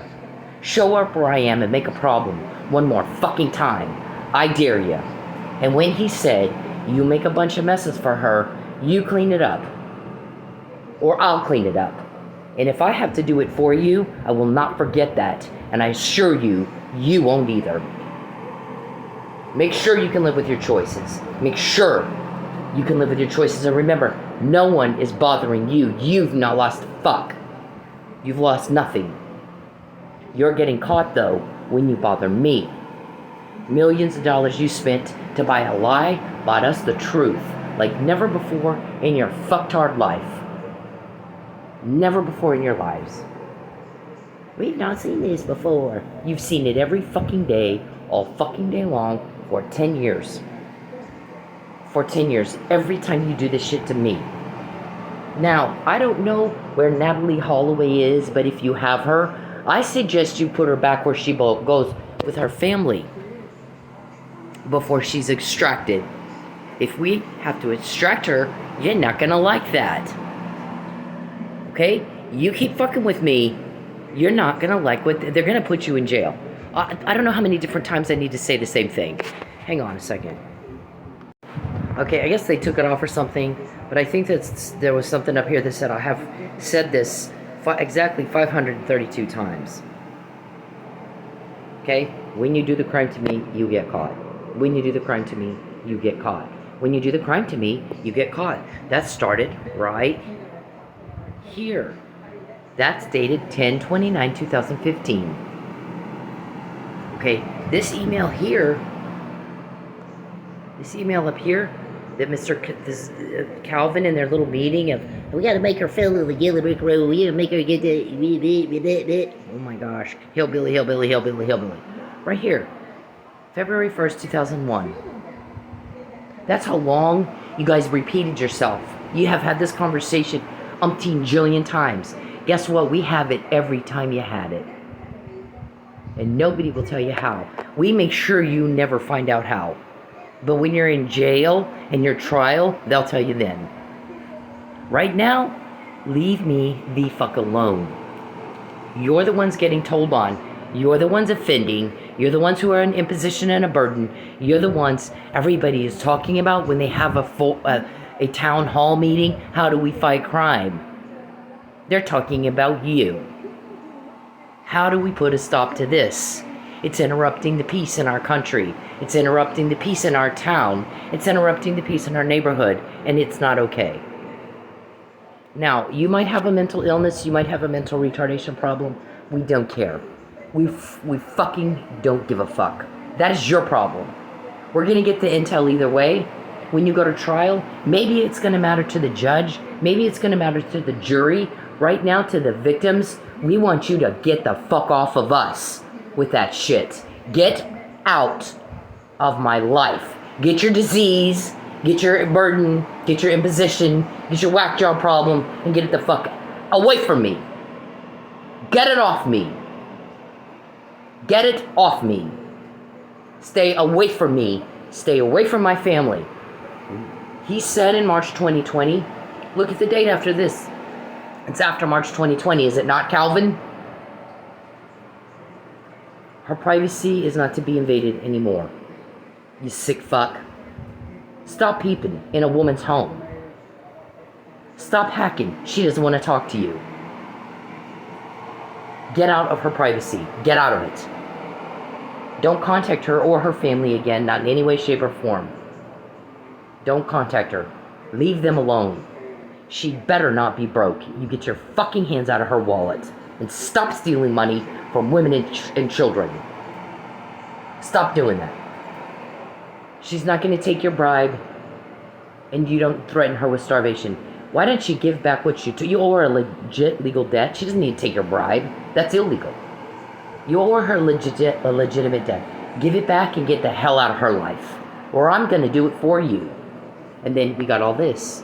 Show up where I am and make a problem one more fucking time. I dare you. And when he said, you make a bunch of messes for her, you clean it up. Or I'll clean it up. And if I have to do it for you, I will not forget that. And I assure you, you won't either. Make sure you can live with your choices. Make sure you can live with your choices. And remember, No one is bothering you. You've not lost a fuck. You've lost nothing. You're getting caught, though, when you bother me. Millions of dollars you spent to buy a lie bought us the truth like never before in your fucktard life. Never before in your lives. We've not seen this before. You've seen it every fucking day, all fucking day long, for 10 years. For 10 years, every time you do this shit to me. Now, I don't know where Natalie Holloway is, but if you have her, I suggest you put her back where she goes with her family before she's extracted. If we have to extract her, you're not gonna like that. Okay? You keep fucking with me, you're not gonna like what they're gonna put you in jail. I don't know how many different times I need to say the same thing. Hang on a second. Okay, I guess they took it off or something, but I think that there was something up here that said I have said this exactly 532 times. Okay? When you do the crime to me, you get caught. When you do the crime to me, you get caught. When you do the crime to me, you get caught. That started right here. That's dated 10/29/2015. Okay, this email here, this email up here, that Calvin in their little meeting of, we gotta make her fill the yellow brick road, we gotta make her get that, oh my gosh, hillbilly. Right here, February 1st, 2001. That's how long you guys repeated yourself. You have had this conversation umpteen jillion times. Guess what? We have it every time you had it. And nobody will tell you how. We make sure you never find out how. But when you're in jail and your trial, they'll tell you then. Right now, leave me the fuck alone. You're the ones getting told on. You're the ones offending. You're the ones who are an imposition and a burden. You're the ones everybody is talking about when they have a town hall meeting. How do we fight crime? They're talking about you. How do we put a stop to this? It's interrupting the peace in our country. It's interrupting the peace in our town. It's interrupting the peace in our neighborhood. And it's not okay. Now, you might have a mental illness. You might have a mental retardation problem. We don't care. We fucking don't give a fuck. That is your problem. We're going to get the intel either way. When you go to trial, maybe it's going to matter to the judge. Maybe it's going to matter to the jury. Right now, to the victims, we want you to get the fuck off of us with that shit. Get out of my life. Get your disease, get your burden, get your imposition, get your whack job problem, and get it the fuck away from me. Get it off me. Get it off me. Stay away from me. Stay away from my family. He said in March 2020, look at the date after this. It's after March 2020, is it not, Calvin? Her privacy is not to be invaded anymore. You sick fuck. Stop peeping in a woman's home. Stop hacking. She doesn't want to talk to you. Get out of her privacy. Get out of it. Don't contact her or her family again, not in any way, shape, or form. Don't contact her. Leave them alone. She better not be broke. You get your fucking hands out of her wallet and stop stealing money from women and children. Stop doing that. She's not going to take your bribe, and you don't threaten her with starvation. Why don't you give back what you took? You owe her a legit legal debt. She doesn't need to take your bribe. That's illegal. You owe her a legitimate debt. Give it back and get the hell out of her life, or I'm going to do it for you. And then we got all this.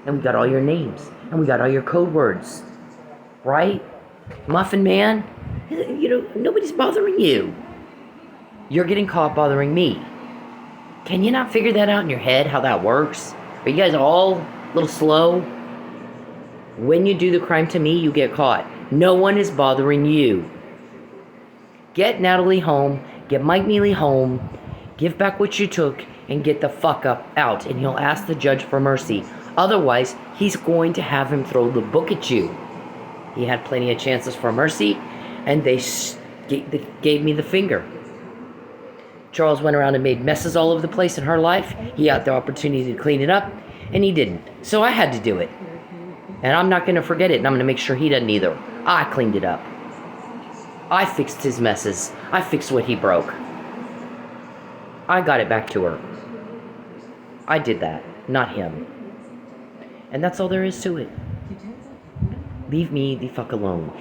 And we got all your names. And we got all your code words. Right? Muffin Man? You know, nobody's bothering you. You're getting caught bothering me. Can you not figure that out in your head, how that works? Are you guys all a little slow? When you do the crime to me, you get caught. No one is bothering you. Get Natalie home. Get Mike Nealey home. Give back what you took. And get the fuck out. And he'll ask the judge for mercy. Otherwise, he's going to have him throw the book at you. He had plenty of chances for mercy, and they gave me the finger. Charles went around and made messes all over the place in her life. He had the opportunity to clean it up, And he didn't. So I had to do it. And I'm not going to forget it, and I'm going to make sure he doesn't either. I cleaned it up. I fixed his messes. I fixed what he broke. I got it back to her. I did that, not him. And that's all there is to it. Leave me the fuck alone.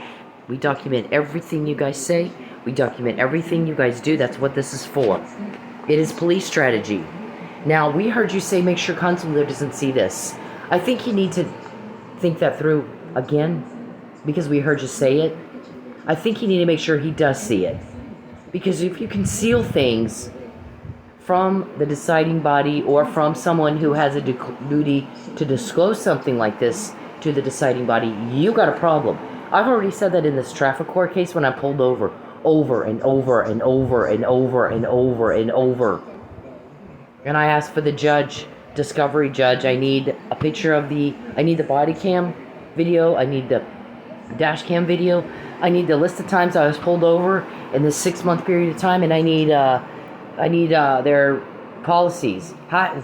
We document everything you guys say. We document everything you guys do. That's what this is for. It is police strategy. Now, we heard you say make sure Consular doesn't see this. I think you need to think that through again, because we heard you say it. I think you need to make sure he does see it. Because if you conceal things from the deciding body or from someone who has a duty to disclose something like this to the deciding body, you got a problem. I've already said that in this traffic court case when I pulled over and over and over and over and over and over. And I asked for the judge, discovery judge, I need a picture of I need the body cam video, I need the dash cam video, I need the list of times I was pulled over in this 6-month period of time, and I need their policies.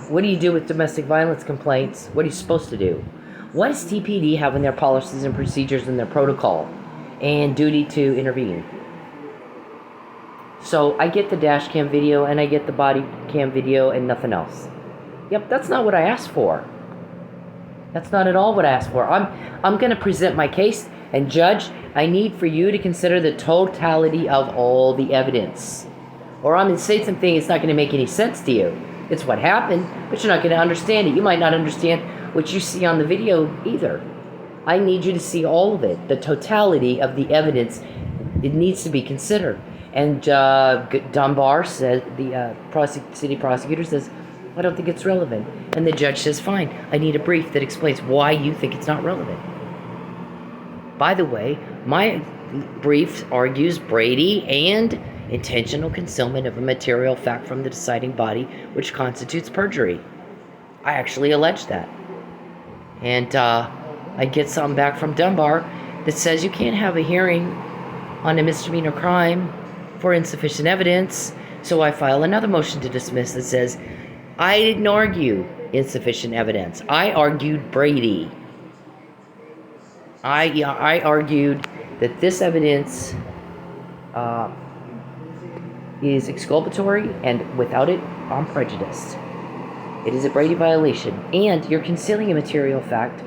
What do you do with domestic violence complaints? What are you supposed to do? What does TPD have in their policies and procedures and their protocol and duty to intervene? So I get the dash cam video and I get the body cam video and nothing else. Yep, that's not what I asked for. That's not at all what I asked for. I'm going to present my case, and judge, I need for you to consider the totality of all the evidence. Or I'm going to say something that's not going to make any sense to you. It's what happened, but you're not going to understand it. You might not understand what you see on the video either. I need you to see all of it, the totality of the evidence. It needs to be considered. And Dunbar said, the city prosecutor says, I don't think it's relevant. And the judge says, fine, I need a brief that explains why you think it's not relevant. By the way, my brief argues Brady and intentional concealment of a material fact from the deciding body, which constitutes perjury. I actually allege that. And I get something back from Dunbar that says you can't have a hearing on a misdemeanor crime for insufficient evidence. So I file another motion to dismiss that says, I didn't argue insufficient evidence. I argued Brady. I argued that this evidence is exculpatory, and without it, I'm prejudiced. It is a Brady violation, and you're concealing a material fact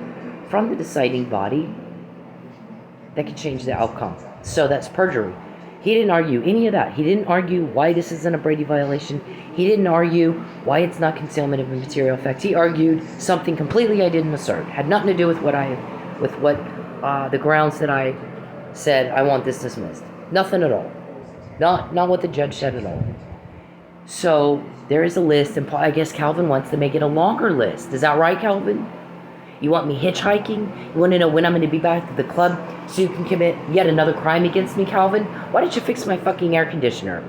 from the deciding body that can change the outcome. So that's perjury. He didn't argue any of that. He didn't argue why this isn't a Brady violation. He didn't argue why it's not concealment of a material fact. He argued something completely I didn't assert. Had nothing to do with the grounds that I said I want this dismissed. Nothing at all. Not what the judge said at all. So there is a list, and I guess Calvin wants to make it a longer list. Is that right, Calvin? You want me hitchhiking? You want to know when I'm going to be back at the club so you can commit yet another crime against me, Calvin? Why didn't you fix my fucking air conditioner?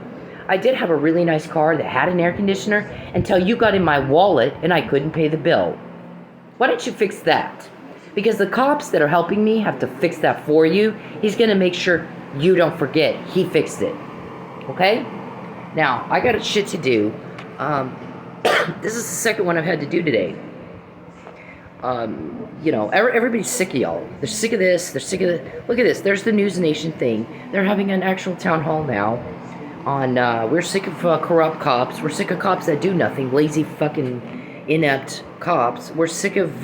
I did have a really nice car that had an air conditioner until you got in my wallet and I couldn't pay the bill. Why didn't you fix that? Because the cops that are helping me have to fix that for you. He's going to make sure you don't forget he fixed it. Okay? Now, I got shit to do. This is the second one I've had to do today. Everybody's sick of y'all. They're sick of this. They're sick of it. Look at this. There's the News Nation thing. They're having an actual town hall now on, we're sick of corrupt cops. We're sick of cops that do nothing. Lazy fucking inept cops. We're sick of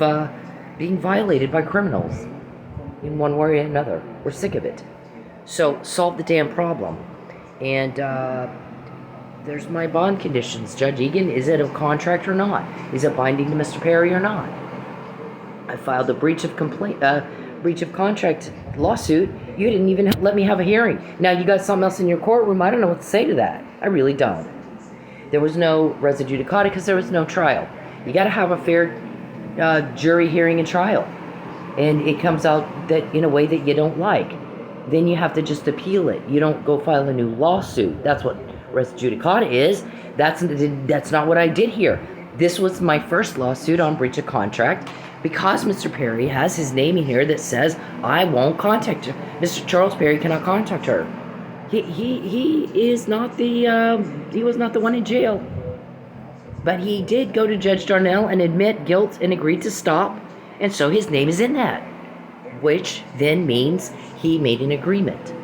being violated by criminals in one way or another. We're sick of it. So solve the damn problem. And there's my bond conditions. Judge Egan, is it a contract or not? Is it binding to Mr. Perry or not? I filed a breach of contract lawsuit. You didn't even let me have a hearing. Now you got something else in your courtroom. I don't know what to say to that. I really don't. There was no res judicata because there was no trial. You got to have a fair jury hearing and trial. And it comes out that in a way that you don't like. Then you have to just appeal it. You don't go file a new lawsuit. That's what res judicata is. That's not what I did here. This was my first lawsuit on breach of contract because Mr. Perry has his name in here that says I won't contact her. Mr. Charles Perry cannot contact her. He is not he was not the one in jail. But he did go to Judge Darnell and admit guilt and agreed to stop. And so his name is in that, which then means he made an agreement.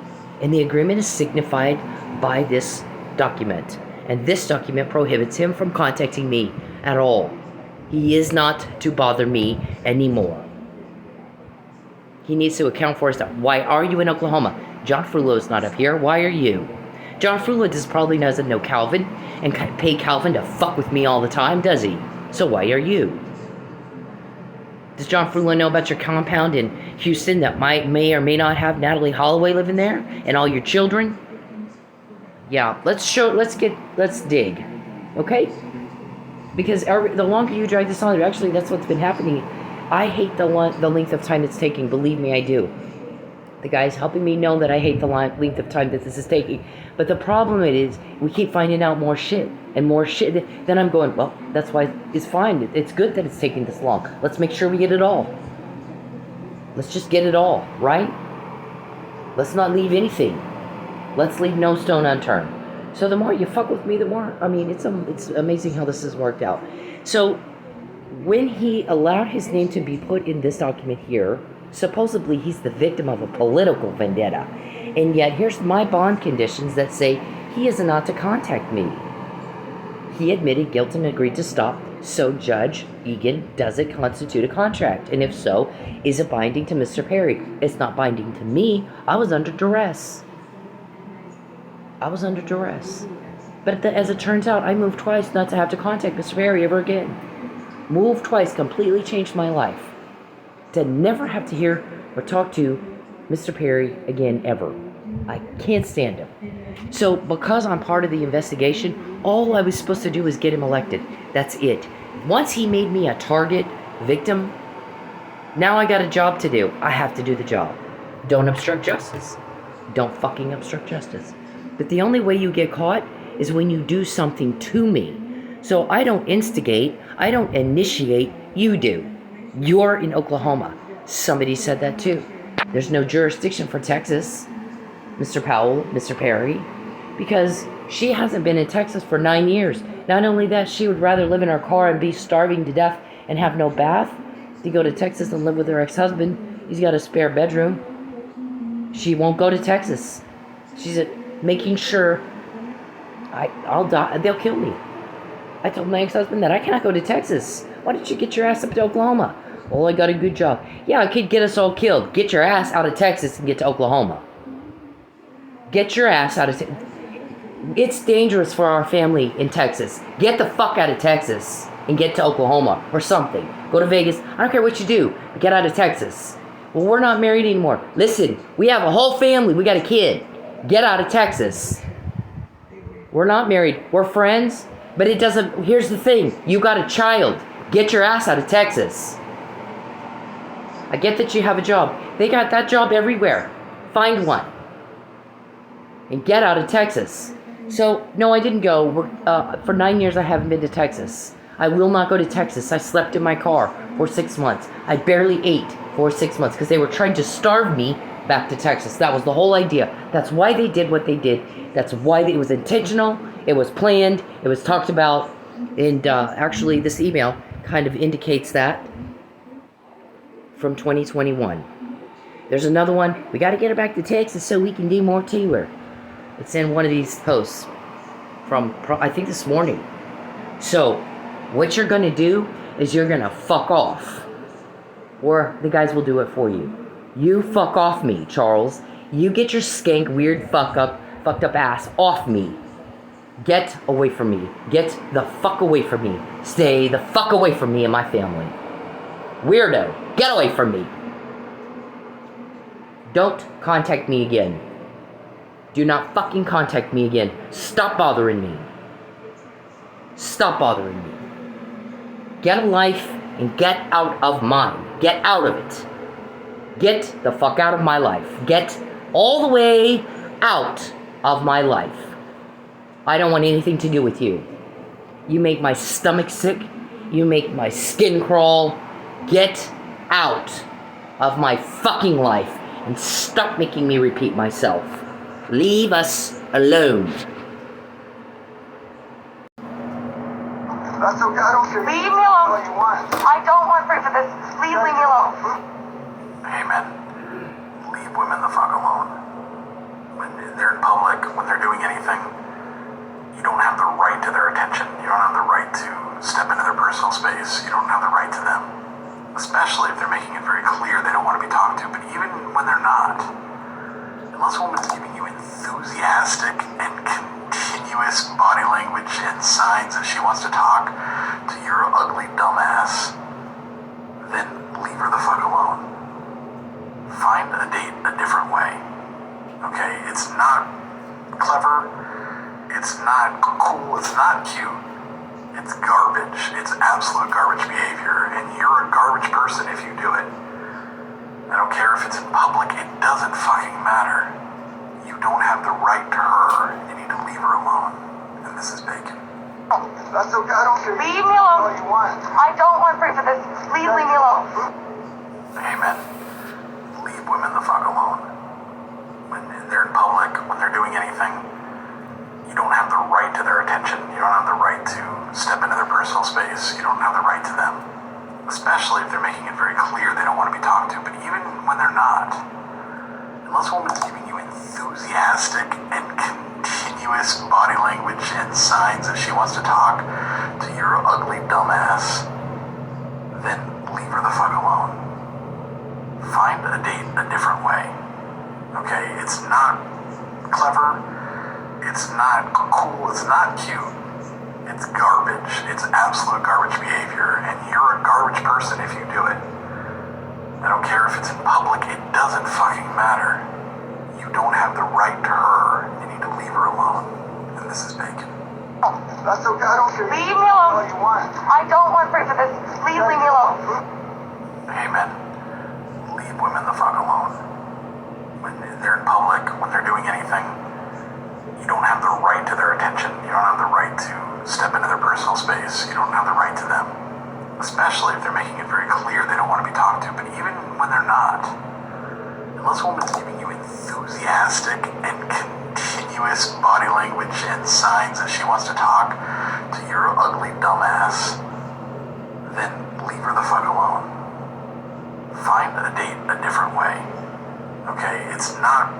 And the agreement is signified by this document. And this document prohibits him from contacting me at all. He is not to bother me anymore. He needs to account for his stuff. Why are you in Oklahoma? John Frullo's not up here. Why are you? John Frullo probably doesn't know Calvin and pay Calvin to fuck with me all the time, does he? So why are you? Does John Frullo know about your compound in Houston that may or may not have Natalie Holloway living there and all your children? Yeah, let's dig, okay? Because the longer you drag this on, actually that's what's been happening. I hate the length of time it's taking. Believe me, I do. The guy's helping me know that I hate the length of time that this is taking. But the problem is, we keep finding out more shit and more shit. Then I'm going, well, that's why it's fine. It's good that it's taking this long. Let's make sure we get it all. Let's just get it all, right? Let's not leave anything. Let's leave no stone unturned. So the more you fuck with me, the more, I mean, it's amazing how this has worked out. So when he allowed his name to be put in this document here, supposedly he's the victim of a political vendetta. And yet here's my bond conditions that say he is not to contact me. He admitted guilt and agreed to stop. So Judge Egan, does it constitute a contract? And if so, is it binding to Mr. Perry? It's not binding to me. I was under duress. But as it turns out, I moved twice not to have to contact Mr. Perry ever again. Moved twice completely changed my life. To never have to hear or talk to Mr. Perry again ever. I can't stand him. So because I'm part of the investigation, all I was supposed to do was get him elected. That's it. Once he made me a target victim, now I got a job to do. I have to do the job. Don't obstruct justice. Don't fucking obstruct justice. But the only way you get caught is when you do something to me. So I don't instigate, I don't initiate, you do. You're in Oklahoma. Somebody said that too. There's no jurisdiction for Texas, Mr. Powell, Mr. Perry, because she hasn't been in Texas for 9 years. Not only that, she would rather live in her car and be starving to death and have no bath to go to Texas and live with her ex-husband. He's got a spare bedroom. She won't go to Texas. She's making sure I'll die. They'll kill me. I told my ex-husband that I cannot go to Texas. Why don't you get your ass up to Oklahoma? Well, I got a good job. Yeah, I could get us all killed. Get your ass out of Texas and get to Oklahoma. Get your ass out of Texas. It's dangerous for our family in Texas. Get the fuck out of Texas and get to Oklahoma or something. Go to Vegas. I don't care what you do. Get out of Texas. Well, we're not married anymore. Listen, we have a whole family. We got a kid. Get out of Texas. We're not married. We're friends. But it doesn't... Here's the thing. You got a child. Get your ass out of Texas. I get that you have a job. They got that job everywhere. Find one. And get out of Texas. So, no, I didn't go. For 9 years, I haven't been to Texas. I will not go to Texas. I slept in my car for 6 months. I barely ate for 6 months because they were trying to starve me back to Texas. That was the whole idea. That's why they did what they did. That's why it was intentional. It was planned. It was talked about. And actually, this email kind of indicates that from 2021. There's another one. We got to get her back to Texas so we can do more to her. It's in one of these posts from, I think, this morning. So, what you're going to do is you're going to fuck off. Or the guys will do it for you. You fuck off me, Charles. You get your skank, weird, fucked up ass off me. Get away from me. Get the fuck away from me. Stay the fuck away from me and my family. Weirdo. Get away from me. Don't contact me again. Do not fucking contact me again. Stop bothering me. Stop bothering me. Get a life and get out of mine. Get out of it. Get the fuck out of my life. Get all the way out of my life. I don't want anything to do with you. You make my stomach sick. You make my skin crawl. Get out of my fucking life and stop making me repeat myself. Leave us alone. That's okay. I don't care. Leave me alone. All you want. I don't want proof of this. Please leave me alone. Hey men, leave women the fuck alone. When they're in public, when they're doing anything, you don't have the right to their attention. You don't have the right to step into their personal space. You don't have the right to them. Especially if they're making it very clear they don't want to be talked to. But even when they're not, unless a woman's giving you enthusiastic and continuous body language and signs that she wants to talk to your ugly dumbass, then leave her the fuck alone. Find a date a different way. Okay, it's not clever, it's not cool, it's not cute. It's garbage. It's absolute garbage behavior, and you're a garbage person if you do it. I don't care if it's in public, it doesn't fucking matter. You don't have the right to her. You need to leave her alone. And this is Bacon. That's okay. I don't care. Leave me alone. All you want. I don't want proof of this. Please leave me alone. Hey men, leave women the fuck alone. When they're in public, when they're doing anything, you don't have the right to their attention. You don't have the right to step into their personal space. You don't have the right to them. Especially if they're making it very clear they don't want to be talked to. But even when they're not, unless a woman's giving you enthusiastic and continuous body language and signs that she wants to talk to your ugly dumbass, then leave her the fuck alone. Find a date a different way. Okay, it's not clever, it's not cool, it's not cute. It's garbage. It's absolute garbage behavior, and you're a garbage person if you do it. I don't care if it's in public, it doesn't fucking matter. You don't have the right to her. You need to leave her alone. And this is Bacon. That's okay. I don't care. Leave me alone. All you want. I don't want proof of this. Please leave me alone. Hey men, leave women the fuck alone. When they're in public, when they're doing anything, you don't have the right to their attention. You don't have the right to step into their personal space. You don't have the right to them. Especially if they're making it very clear they don't want to be talked to. But even when they're not, unless a woman's giving you enthusiastic and continuous body language and signs that she wants to talk to your ugly dumbass, then leave her the fuck alone. Find a date a different way. Okay, it's not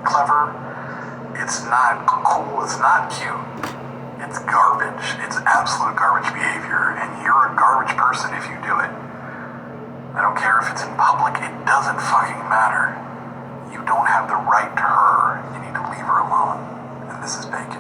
clever, it's not cool, it's not cute. It's garbage. It's absolute garbage behavior, and you're a garbage person if you do it. I don't care if it's in public, it doesn't fucking matter. You don't have the right to her. You need to leave her alone. And this is Bacon.